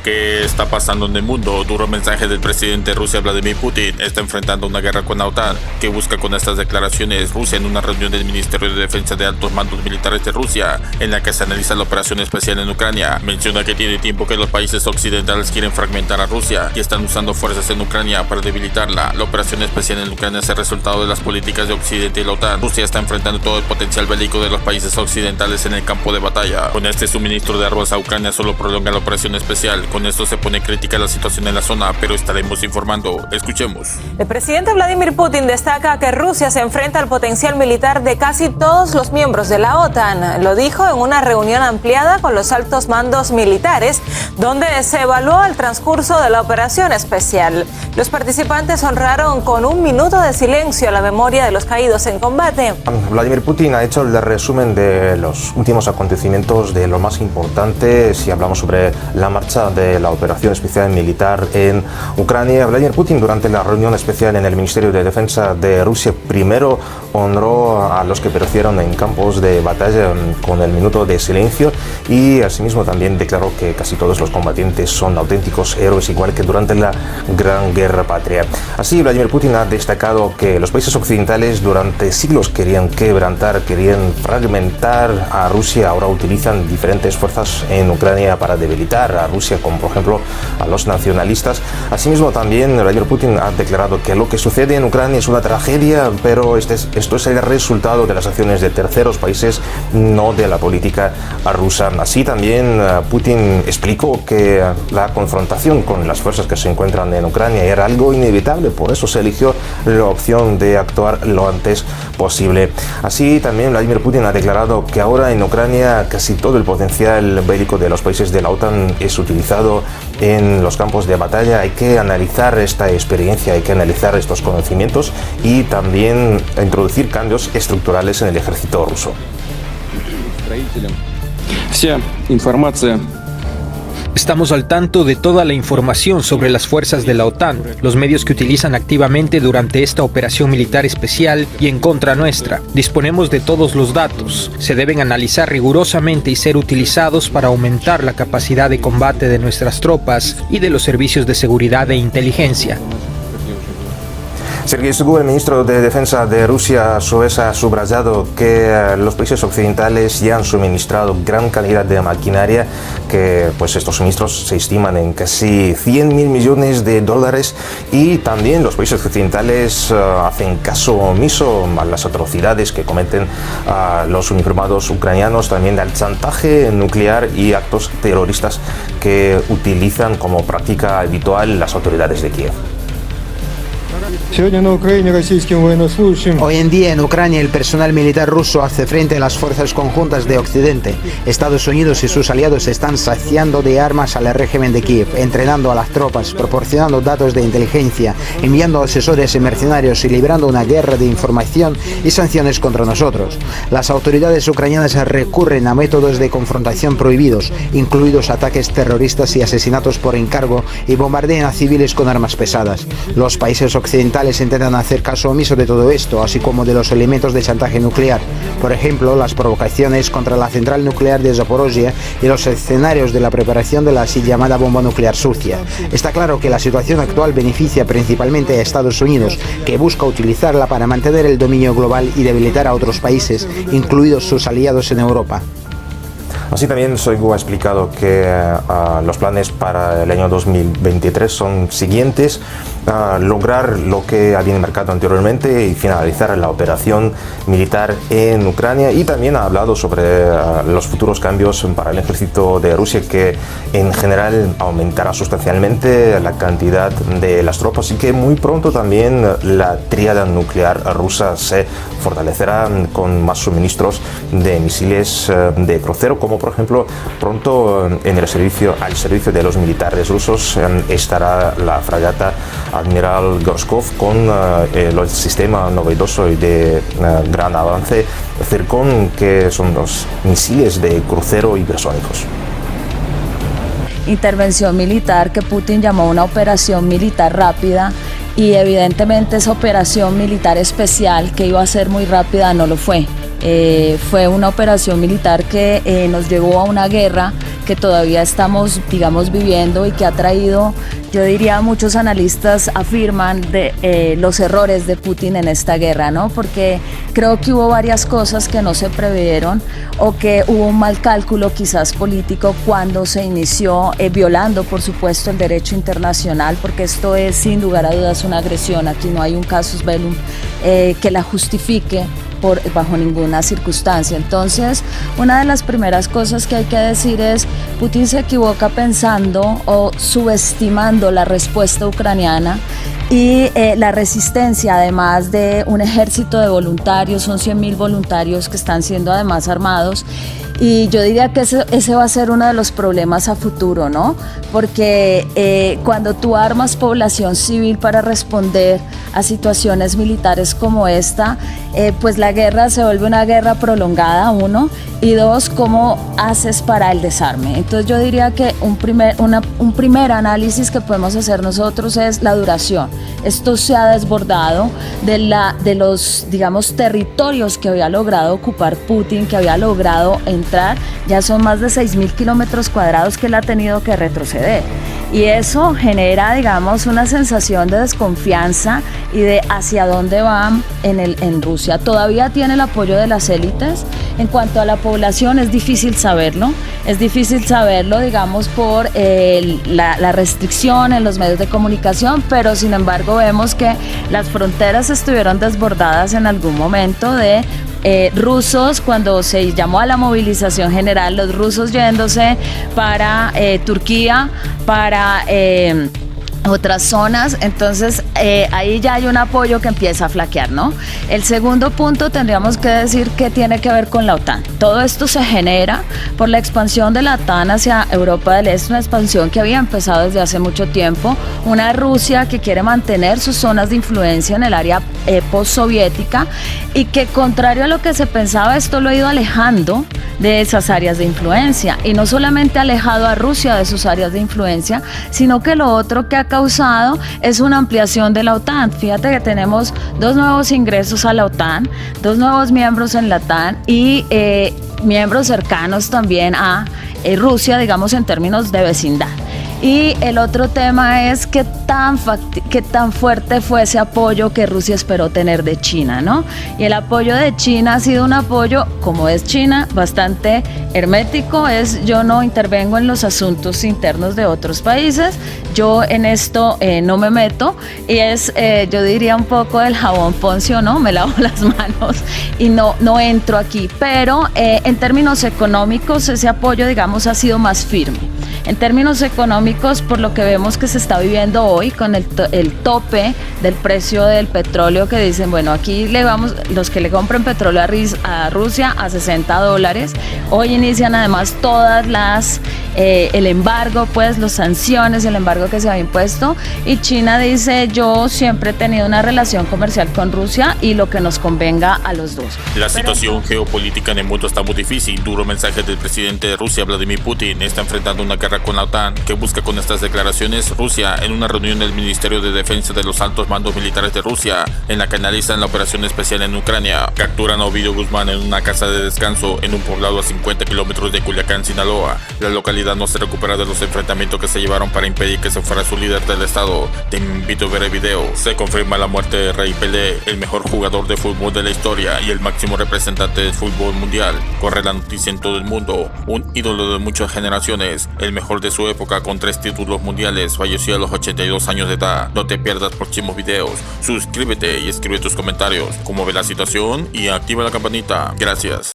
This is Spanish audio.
¿Qué está pasando en el mundo? Duro mensaje del presidente de Rusia, Vladimir Putin. Está enfrentando una guerra con la OTAN. ¿Qué busca con estas declaraciones? Rusia en una reunión del Ministerio de Defensa de Altos Mandos Militares de Rusia, en la que se analiza la operación especial en Ucrania. Menciona que tiene tiempo que los países occidentales quieren fragmentar a Rusia y están usando fuerzas en Ucrania para debilitarla. La operación especial en Ucrania es el resultado de las políticas de Occidente y la OTAN. Rusia está enfrentando todo el potencial bélico de los países occidentales en el campo de batalla. Con este suministro de armas a Ucrania solo prolonga la operación especial. Con esto se pone crítica la situación en la zona, pero estaremos informando. Escuchemos. El presidente Vladimir Putin destaca que Rusia se enfrenta al potencial militar de casi todos los miembros de la OTAN. Lo dijo en una reunión ampliada con los altos mandos militares, donde se evaluó el transcurso de la operación especial. Los participantes honraron con 1 minuto de silencio la memoria de los caídos en combate. Vladimir Putin ha hecho el resumen de los últimos acontecimientos, de lo más importante si hablamos sobre la marcha de la operación especial militar en Ucrania. Vladimir Putin, durante la reunión especial en el Ministerio de Defensa de Rusia, primero honró a los que perecieron en campos de batalla con el minuto de silencio y asimismo también declaró que casi todos los combatientes son auténticos héroes, igual que durante la Gran Guerra Patria. Así, Vladimir Putin ha destacado que los países occidentales durante siglos querían quebrantar, querían fragmentar a Rusia. Ahora utilizan diferentes fuerzas en Ucrania para debilitar a Rusia, como por ejemplo a los nacionalistas. Asimismo, también Vladimir Putin ha declarado que lo que sucede en Ucrania es una tragedia, pero esto es el resultado de las acciones de terceros países, no de la política rusa. Así también Putin explicó que la confrontación con las fuerzas que se encuentran en Ucrania era algo inevitable, por eso se eligió la opción de actuar lo antes posible. Así también Vladimir Putin ha declarado que ahora en Ucrania casi todo el potencial bélico de los países de la OTAN es utilizado en los campos de batalla. Hay que analizar esta experiencia, hay que analizar estos conocimientos y también introducir cambios estructurales en el ejército ruso. Estamos al tanto de toda la información sobre las fuerzas de la OTAN, los medios que utilizan activamente durante esta operación militar especial y en contra nuestra. Disponemos de todos los datos. Se deben analizar rigurosamente y ser utilizados para aumentar la capacidad de combate de nuestras tropas y de los servicios de seguridad e inteligencia. Sergei Shoigu, el ministro de Defensa de Rusia, a su vez ha subrayado que los países occidentales ya han suministrado gran cantidad de maquinaria, que pues estos suministros se estiman en casi 100.000 millones de dólares, y también los países occidentales hacen caso omiso a las atrocidades que cometen los uniformados ucranianos, también al chantaje nuclear y actos terroristas que utilizan como práctica habitual las autoridades de Kiev. Hoy en día en Ucrania el personal militar ruso hace frente a las fuerzas conjuntas de Occidente. Estados Unidos y sus aliados están saciando de armas al régimen de Kiev, entrenando a las tropas, proporcionando datos de inteligencia, enviando asesores y mercenarios y librando una guerra de información y sanciones contra nosotros. Las autoridades ucranianas recurren a métodos de confrontación prohibidos, incluidos ataques terroristas y asesinatos por encargo, y bombardean a civiles con armas pesadas. Los países occidentales intentan hacer caso omiso de todo esto, así como de los elementos de chantaje nuclear. Por ejemplo, las provocaciones contra la central nuclear de Zaporozhye y los escenarios de la preparación de la así llamada bomba nuclear sucia. Está claro que la situación actual beneficia principalmente a Estados Unidos, que busca utilizarla para mantener el dominio global y debilitar a otros países, incluidos sus aliados en Europa. Así también Shoigu ha explicado que los planes para el año 2023 son siguientes: lograr lo que habían marcado anteriormente y finalizar la operación militar en Ucrania, y también ha hablado sobre los futuros cambios para el ejército de Rusia, que en general aumentará sustancialmente la cantidad de las tropas y que muy pronto también la tríada nuclear rusa se fortalecerá con más suministros de misiles de crucero, como por ejemplo pronto al servicio de los militares rusos estará la fragata Admiral Gorshkov con el sistema novedoso y de gran avance Zircon, que son los misiles de crucero hipersónicos. Intervención militar que Putin llamó una operación militar rápida, y evidentemente esa operación militar especial que iba a ser muy rápida no lo fue. Fue una operación militar que nos llevó a una guerra que todavía estamos, digamos, viviendo y que ha traído, yo diría, muchos analistas afirman los errores de Putin en esta guerra, ¿no? Porque creo que hubo varias cosas que no se previeron o que hubo un mal cálculo quizás político cuando se inició, violando por supuesto el derecho internacional, porque esto es sin lugar a dudas una agresión, aquí no hay un casus bellum que la justifique bajo ninguna circunstancia. Entonces, una de las primeras cosas que hay que decir es, Putin se equivoca pensando o subestimando la respuesta ucraniana y la resistencia, además de un ejército de voluntarios, son 100.000 voluntarios que están siendo además armados. Y yo diría que ese va a ser uno de los problemas a futuro, ¿no? Porque cuando tú armas población civil para responder a situaciones militares como esta, pues la guerra se vuelve una guerra prolongada, uno, y dos, ¿cómo haces para el desarme? Entonces yo diría que un primer análisis que podemos hacer nosotros es la duración. Esto se ha desbordado de los, digamos, territorios que había logrado ocupar Putin, que había logrado entrar, ya son más de 6.000 kilómetros cuadrados que él ha tenido que retroceder. Y eso genera, digamos, una sensación de desconfianza y de hacia dónde van en Rusia. Todavía tiene el apoyo de las élites. En cuanto a la población, es difícil saberlo, digamos, por la restricción en los medios de comunicación, pero sin embargo vemos que las fronteras estuvieron desbordadas en algún momento de rusos, cuando se llamó a la movilización general, los rusos yéndose para Turquía, para otras zonas. Entonces ahí ya hay un apoyo que empieza a flaquear, ¿no? El segundo punto tendríamos que decir que tiene que ver con la OTAN. Todo esto se genera por la expansión de la OTAN hacia Europa del Este, una expansión que había empezado desde hace mucho tiempo, una Rusia que quiere mantener sus zonas de influencia en el área postsoviética y que, contrario a lo que se pensaba, esto lo ha ido alejando de esas áreas de influencia, y no solamente ha alejado a Rusia de sus áreas de influencia, sino que lo otro que ha causado es una ampliación de la OTAN. Fíjate que tenemos 2 nuevos ingresos a la OTAN, 2 nuevos miembros en la OTAN y miembros cercanos también a Rusia, digamos, en términos de vecindad. Y el otro tema es qué tan fuerte fue ese apoyo que Rusia esperó tener de China, ¿no? Y el apoyo de China ha sido un apoyo, como es China, bastante hermético, yo no intervengo en los asuntos internos de otros países, yo en esto no me meto, y es, yo diría, un poco del jabón poncio, ¿no? Me lavo las manos y no entro aquí, pero en términos económicos ese apoyo, digamos, ha sido más firme. En términos económicos, por lo que vemos que se está viviendo hoy con el tope del precio del petróleo, que dicen, bueno, aquí los que le compren petróleo a Rusia a $60. Hoy inician además todas el embargo, pues las sanciones, el embargo que se había impuesto, y China dice, yo siempre he tenido una relación comercial con Rusia y lo que nos convenga a los dos. La situación geopolítica en el mundo está muy difícil. Duro mensaje del presidente de Rusia, Vladimir Putin, está enfrentando una guerra con la OTAN, que busca con estas declaraciones Rusia en una reunión del Ministerio de Defensa de los altos mandos militares de Rusia, en la que analizan la operación especial en Ucrania. Capturan a Ovidio Guzmán en una casa de descanso en un poblado a 50 kilómetros de Culiacán, Sinaloa. La localidad no se recupera de los enfrentamientos que se llevaron para impedir que se fuera su líder del estado. Te invito a ver el video. Se confirma la muerte de Rey Pelé, el mejor jugador de fútbol de la historia y el máximo representante del fútbol mundial. Corre la noticia en todo el mundo. Un ídolo de muchas generaciones, el mejor de su época con 3 títulos mundiales, falleció a los 82 años de edad. No te pierdas próximos videos. Suscríbete y escribe tus comentarios, cómo ve la situación y activa la campanita. Gracias.